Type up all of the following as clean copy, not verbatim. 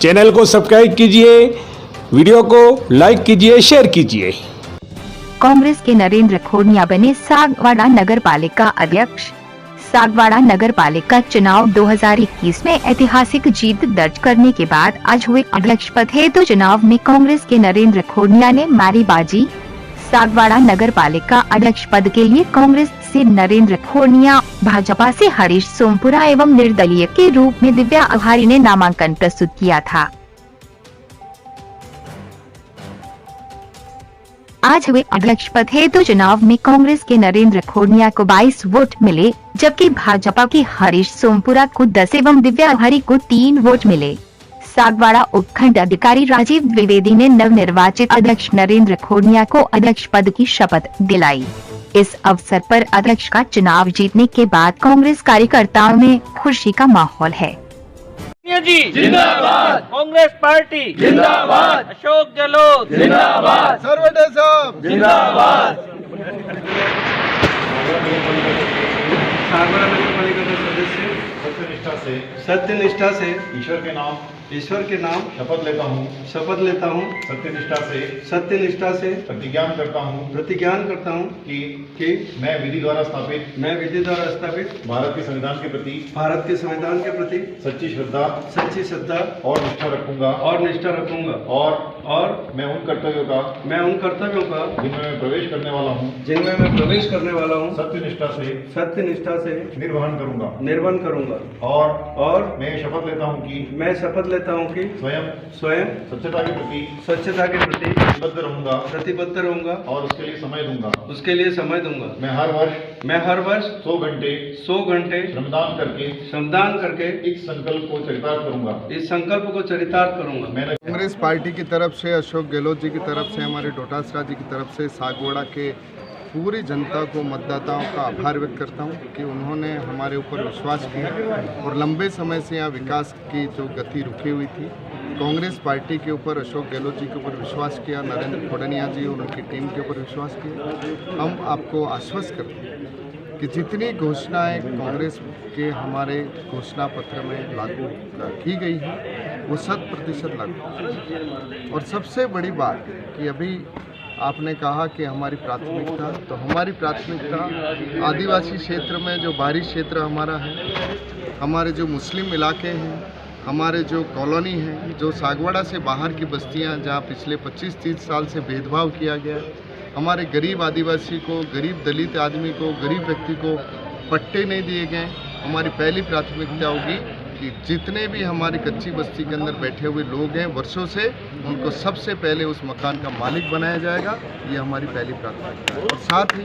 Channel को subscribe कीजिए, video को लाइक कीजिए, शेयर कीजिए। कांग्रेस के नरेंद्र खोड़िया बने सागवाड़ा नगर पालिका अध्यक्ष। सागवाड़ा नगर पालिका चुनाव 2021 में ऐतिहासिक जीत दर्ज करने के बाद आज हुए अध्यक्ष पद हेतु चुनाव में कांग्रेस के नरेंद्र खोड़िया ने मारी बाजी। सागवाड़ा नगर पालिका अध्यक्ष पद के लिए कांग्रेस से नरेंद्र खोड़िया, भाजपा से हरीश सोमपुरा एवं निर्दलीय के रूप में दिव्या आभारी ने नामांकन प्रस्तुत किया था। आज हुए अध्यक्ष पद हेतु चुनाव में कांग्रेस के नरेंद्र खोड़िया को 22 वोट मिले, जबकि भाजपा के हरीश सोमपुरा को 10 एवं दिव्या आभारी को 3 वोट मिले। सागवाड़ा उपखंड अधिकारी राजीव द्विवेदी ने नवनिर्वाचित अध्यक्ष नरेंद्र खोड़िया को अध्यक्ष पद की शपथ दिलाई। इस अवसर पर अध्यक्ष का चुनाव जीतने के बाद कांग्रेस कार्यकर्ताओं में खुशी का माहौल है। जी जिंदाबाद, कांग्रेस पार्टी जिंदाबाद, अशोक गहलोत जिंदाबाद, सरवटे साहब जिंदाबाद। सागवाड़ा नगर पालिका के सदस्य सत्यनिष्ठा से ईश्वर के नाम शपथ लेता हूँ सत्यनिष्ठा से प्रतिज्ञान करता हूँ कि मैं विधि द्वारा स्थापित भारत के संविधान के प्रति सच्ची श्रद्धा और निष्ठा रखूंगा और मैं उन कर्तव्यों का जिनमें मैं प्रवेश करने वाला हूँ सत्यनिष्ठा से निर्वहन करूंगा और मैं शपथ लेता हूँ कि स्वयं स्वच्छता के प्रति प्रतिबद्ध रहूंगा और उसके लिए समय दूंगा। मैं हर वर्ष 100 घंटे श्रमदान करके इस संकल्प को चरितार्थ करूंगा। मैंने कांग्रेस पार्टी की तरफ से, अशोक गहलोत जी की तरफ से, हमारे डोटासरा जी की तरफ से सागवाड़ा के पूरी जनता को, मतदाताओं का आभार व्यक्त करता हूं कि उन्होंने हमारे ऊपर विश्वास किया और लंबे समय से यहाँ विकास की जो गति रुकी हुई थी, कांग्रेस पार्टी के ऊपर, अशोक गहलोत जी के ऊपर विश्वास किया, नरेंद्र खोड़िया जी और उनकी टीम के ऊपर विश्वास किया। हम आपको आश्वस्त करते हैं कि जितनी घोषणाएं कांग्रेस के हमारे घोषणा पत्र में लागू की गई हैं वो 100% लागू। और सबसे बड़ी बात कि अभी आपने कहा कि हमारी प्राथमिकता, तो हमारी प्राथमिकता आदिवासी क्षेत्र में जो बाहरी क्षेत्र हमारा है, हमारे जो मुस्लिम इलाके हैं, हमारे जो कॉलोनी है, जो सागवाड़ा से बाहर की बस्तियां जहां पिछले 25-30 साल से भेदभाव किया गया, हमारे गरीब आदिवासी को, गरीब दलित आदमी को, गरीब व्यक्ति को पट्टे नहीं दिए गए। हमारी पहली प्राथमिकता होगी कि जितने भी हमारी कच्ची बस्ती के अंदर बैठे हुए लोग हैं वर्षों से, उनको सबसे पहले उस मकान का मालिक बनाया जाएगा। ये हमारी पहली प्राथमिकता है। और साथ ही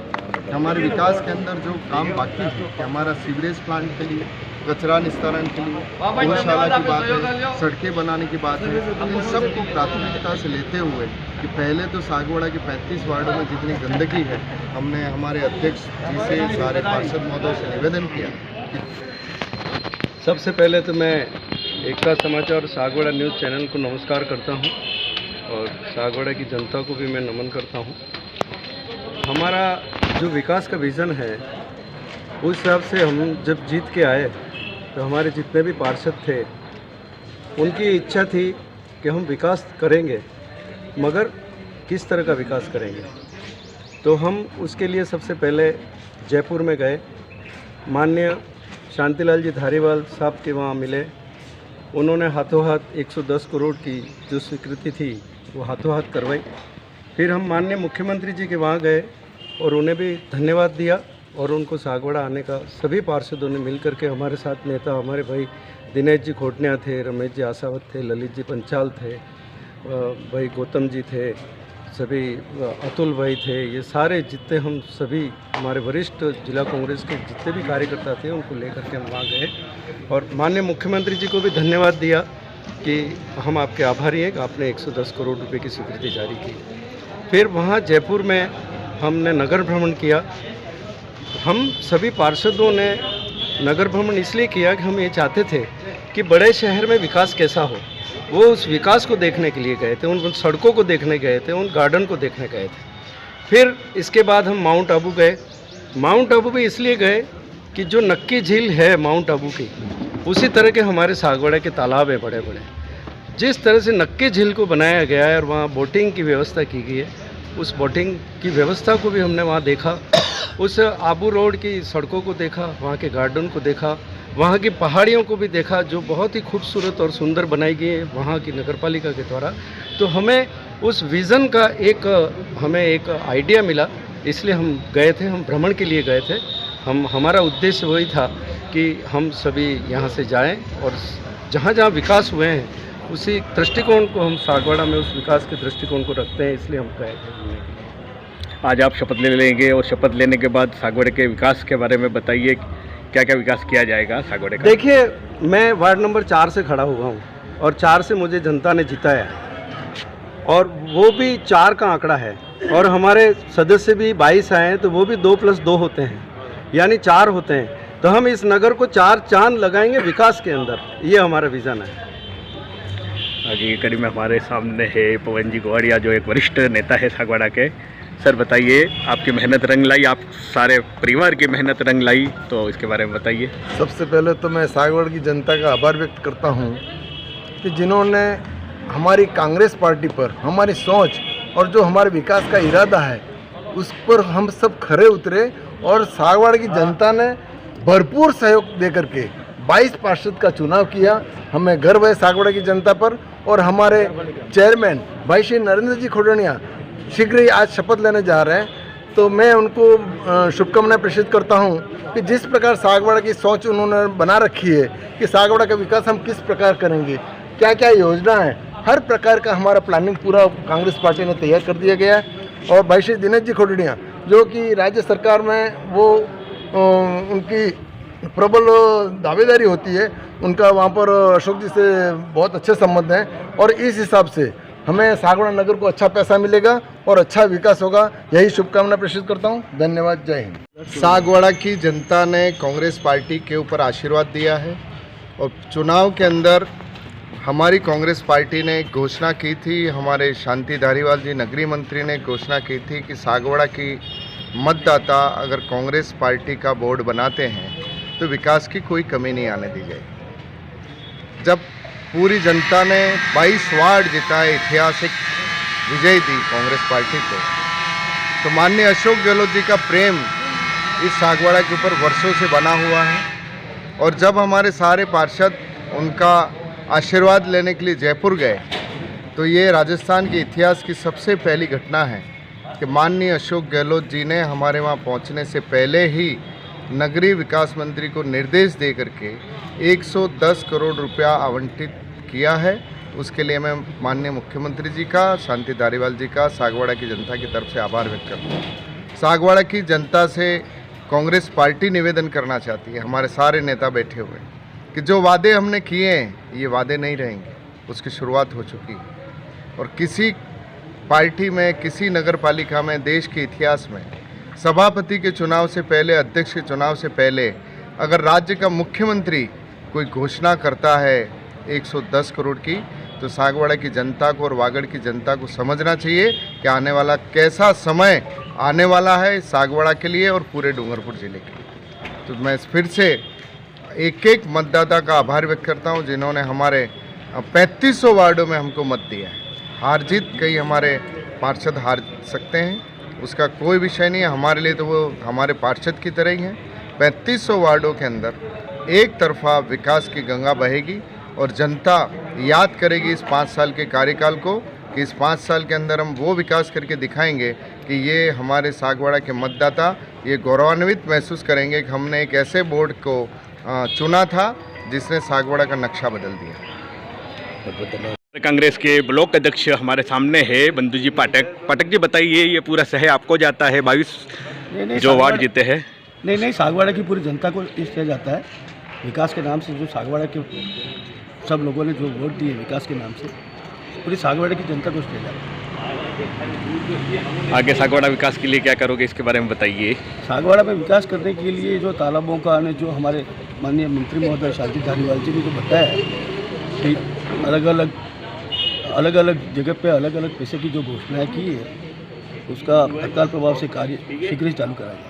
हमारे विकास के अंदर जो काम बाकी है कि हमारा सीवरेज प्लांट के लिए, कचरा निस्तारण के लिए, गौशाला की बात है, सड़कें बनाने की बात है, इन सबको प्राथमिकता से लेते हुए कि पहले तो सागवाड़ा के 35 वार्डों में जितनी गंदगी है, हमने हमारे अध्यक्ष जी से, सारे पार्षद महोदय से निवेदन किया। सबसे पहले तो मैं एकता समाचार सागवाड़ा न्यूज़ चैनल को नमस्कार करता हूं और सागवाड़ा की जनता को भी मैं नमन करता हूं। हमारा जो विकास का विज़न है उस हिसाब से हम जब जीत के आए तो हमारे जितने भी पार्षद थे उनकी इच्छा थी कि हम विकास करेंगे, मगर किस तरह का विकास करेंगे। तो हम उसके लिए सबसे पहले जयपुर में गए, माननीय शांतिलाल जी धारीवाल साहब के वहाँ मिले। उन्होंने हाथों हाथ 110 करोड़ की जो स्वीकृति थी वो हाथों हाथ करवाई। फिर हम माननीय मुख्यमंत्री जी के वहाँ गए और उन्हें भी धन्यवाद दिया और उनको सागवाड़ा आने का सभी पार्षदों ने मिल करके, हमारे साथ नेता हमारे भाई दिनेश जी खोटनिया थे, रमेश जी आसावत थे, ललित जी पंचाल थे, भाई गौतम जी थे, सभी अतुल भाई थे, ये सारे जितने हम सभी हमारे वरिष्ठ जिला कांग्रेस के जितने भी कार्यकर्ता थे उनको लेकर के हम वहाँ गए और माननीय मुख्यमंत्री जी को भी धन्यवाद दिया कि हम आपके आभारी हैं कि आपने 110 करोड़ रुपए की स्वीकृति जारी की। फिर वहाँ जयपुर में हमने नगर भ्रमण किया। हम सभी पार्षदों ने नगर भ्रमण इसलिए किया कि हम ये चाहते थे कि बड़े शहर में विकास कैसा हो, वो उस विकास को देखने के लिए गए थे, उन सड़कों को देखने गए थे, उन गार्डन को देखने गए थे। फिर इसके बाद हम माउंट आबू गए। माउंट आबू भी इसलिए गए कि जो नक्की झील है माउंट आबू की, उसी तरह के हमारे सागवाड़ा के तालाब हैं बड़े बड़े। जिस तरह से नक्के झील को बनाया गया है और वहाँ बोटिंग की व्यवस्था की गई है, उस बोटिंग की व्यवस्था को भी हमने वहाँ देखा। उस आबू रोड की सड़कों को देखा, वहाँ के गार्डन को देखा, वहाँ की पहाड़ियों को भी देखा जो बहुत ही खूबसूरत और सुंदर बनाई गई है वहाँ की नगरपालिका के द्वारा। तो हमें उस विज़न का हमें एक आइडिया मिला, इसलिए हम गए थे, हम भ्रमण के लिए गए थे। हमारा उद्देश्य वही था कि हम सभी यहाँ से जाएं और जहाँ जहाँ विकास हुए हैं उसी दृष्टिकोण को हम सागवाड़ा में उस विकास के दृष्टिकोण को रखते हैं, इसलिए हम गए थे। आज आप शपथ ले लेंगे और शपथ लेने के बाद सागवाड़े के विकास के बारे में बताइए, क्या क्या विकास किया जाएगा सागवाड़े का? देखिए, मैं वार्ड नंबर 4 से खड़ा हुआ हूँ और 4 से मुझे जनता ने जिताया और वो भी 4 का आंकड़ा है और हमारे सदस्य भी 22 आए हैं तो वो भी 2+2 होते हैं, यानी 4 होते हैं। तो हम इस नगर को 4 चांद लगाएंगे विकास के अंदर, ये हमारा विज़न है। आज ये कड़ी में हमारे सामने है पवन जी गोवाड़िया, जो एक वरिष्ठ नेता है सागवाड़ा के। सर बताइए, आपकी मेहनत रंग लाई, आप सारे परिवार की मेहनत रंग लाई, तो इसके बारे में बताइए। सबसे पहले तो मैं सागवाड़ा की जनता का आभार व्यक्त करता हूँ कि जिन्होंने हमारी कांग्रेस पार्टी पर हमारी सोच और जो हमारे विकास का इरादा है उस पर हम सब खरे उतरे और सागवाड़ा की जनता ने भरपूर सहयोग देकर के 22 पार्षद का चुनाव किया। हमें गर्व है सागवाड़ा की जनता पर और हमारे चेयरमैन भाई श्री नरेंद्र जी खोडनिया शीघ्र ही आज शपथ लेने जा रहे हैं, तो मैं उनको शुभकामनाएं प्रेषित करता हूं कि जिस प्रकार सागवाड़ा की सोच उन्होंने बना रखी है कि सागवाड़ा का विकास हम किस प्रकार करेंगे, क्या क्या योजना है, हर प्रकार का हमारा प्लानिंग पूरा कांग्रेस पार्टी ने तैयार कर दिया गया है। और भाई श्री दिनेश जी खोडनिया जो कि राज्य सरकार में वो उनकी प्रबल दावेदारी होती है, उनका वहाँ पर अशोक जी से बहुत अच्छे संबंध हैं और इस हिसाब से हमें सागवाड़ा नगर को अच्छा पैसा मिलेगा और अच्छा विकास होगा, यही शुभकामना प्रेषित करता हूँ। धन्यवाद, जय हिंद। सागवाड़ा की जनता ने कांग्रेस पार्टी के ऊपर आशीर्वाद दिया है और चुनाव के अंदर हमारी कांग्रेस पार्टी ने घोषणा की थी, हमारे शांति धारीवाल जी नगरीय मंत्री ने घोषणा की थी कि सागवाड़ा की मतदाता अगर कांग्रेस पार्टी का बोर्ड बनाते हैं तो विकास की कोई कमी नहीं आने दी गई। जब पूरी जनता ने 22 वार्ड जिताए, ऐतिहासिक विजय दी कांग्रेस पार्टी को, तो माननीय अशोक गहलोत जी का प्रेम इस सागवाड़ा के ऊपर वर्षों से बना हुआ है। और जब हमारे सारे पार्षद उनका आशीर्वाद लेने के लिए जयपुर गए तो ये राजस्थान के इतिहास की सबसे पहली घटना है कि माननीय अशोक गहलोत जी ने हमारे वहाँ पहुँचने से पहले ही नगरीय विकास मंत्री को निर्देश दे करके 110 करोड़ रुपया आवंटित किया है। उसके लिए मैं माननीय मुख्यमंत्री जी का, शांति धारीवाल जी का, सागवाड़ा की जनता की तरफ से आभार व्यक्त करता हूँ। सागवाड़ा की जनता से कांग्रेस पार्टी निवेदन करना चाहती है, हमारे सारे नेता बैठे हुए, कि जो वादे हमने किए हैं ये वादे नहीं रहेंगे, उसकी शुरुआत हो चुकी है। और किसी पार्टी में, किसी नगर पालिका में, देश के इतिहास में सभापति के चुनाव से पहले, अध्यक्ष के चुनाव से पहले अगर राज्य का मुख्यमंत्री कोई घोषणा करता है 110 करोड़ की, तो सागवाड़ा की जनता को और वागड़ की जनता को समझना चाहिए कि आने वाला कैसा समय आने वाला है सागवाड़ा के लिए और पूरे डूंगरपुर जिले के लिए। तो मैं फिर से एक एक मतदाता का आभार व्यक्त करता हूं जिन्होंने हमारे 3500 वार्डों में हमको मत दिया है। हार जीत कई हमारे पार्षद हार सकते हैं, उसका कोई विषय नहीं है, हमारे लिए तो वो हमारे पार्षद की तरह ही हैं। 3500 वार्डों के अंदर एक तरफा विकास की गंगा बहेगी और जनता याद करेगी इस 5 साल के कार्यकाल को कि इस 5 साल के अंदर हम वो विकास करके दिखाएंगे कि ये हमारे सागवाड़ा के मतदाता ये गौरवान्वित महसूस करेंगे कि हमने एक ऐसे बोर्ड को चुना था जिसने सागवाड़ा का नक्शा बदल दिया। कांग्रेस के ब्लॉक अध्यक्ष हमारे सामने है बंधु जी पाठक। पाठक जी बताइए, ये पूरा शहर आपको जाता है, 22 जो वार्ड जीते हैं? नहीं, सागवाड़ा की पूरी जनता को किया जाता है विकास के नाम से। जो सागवाड़ा के सब लोगों ने जो वोट दिए विकास के नाम से, पूरी सागवाड़ा की जनता को किया जाता है। आगे सागवाड़ा विकास के लिए क्या करोगे, इसके बारे में बताइए। सागवाड़ा में विकास करने के लिए जो तालाबों का ने जो हमारे माननीय मंत्री महोदय शांति धारीवाल जी ने जो बताया है कि अलग अलग जगह पे अलग अलग पैसे की जो घोषणाएं की है, उसका तत्काल प्रभाव से कार्य शीघ्र ही चालू कराया जाए।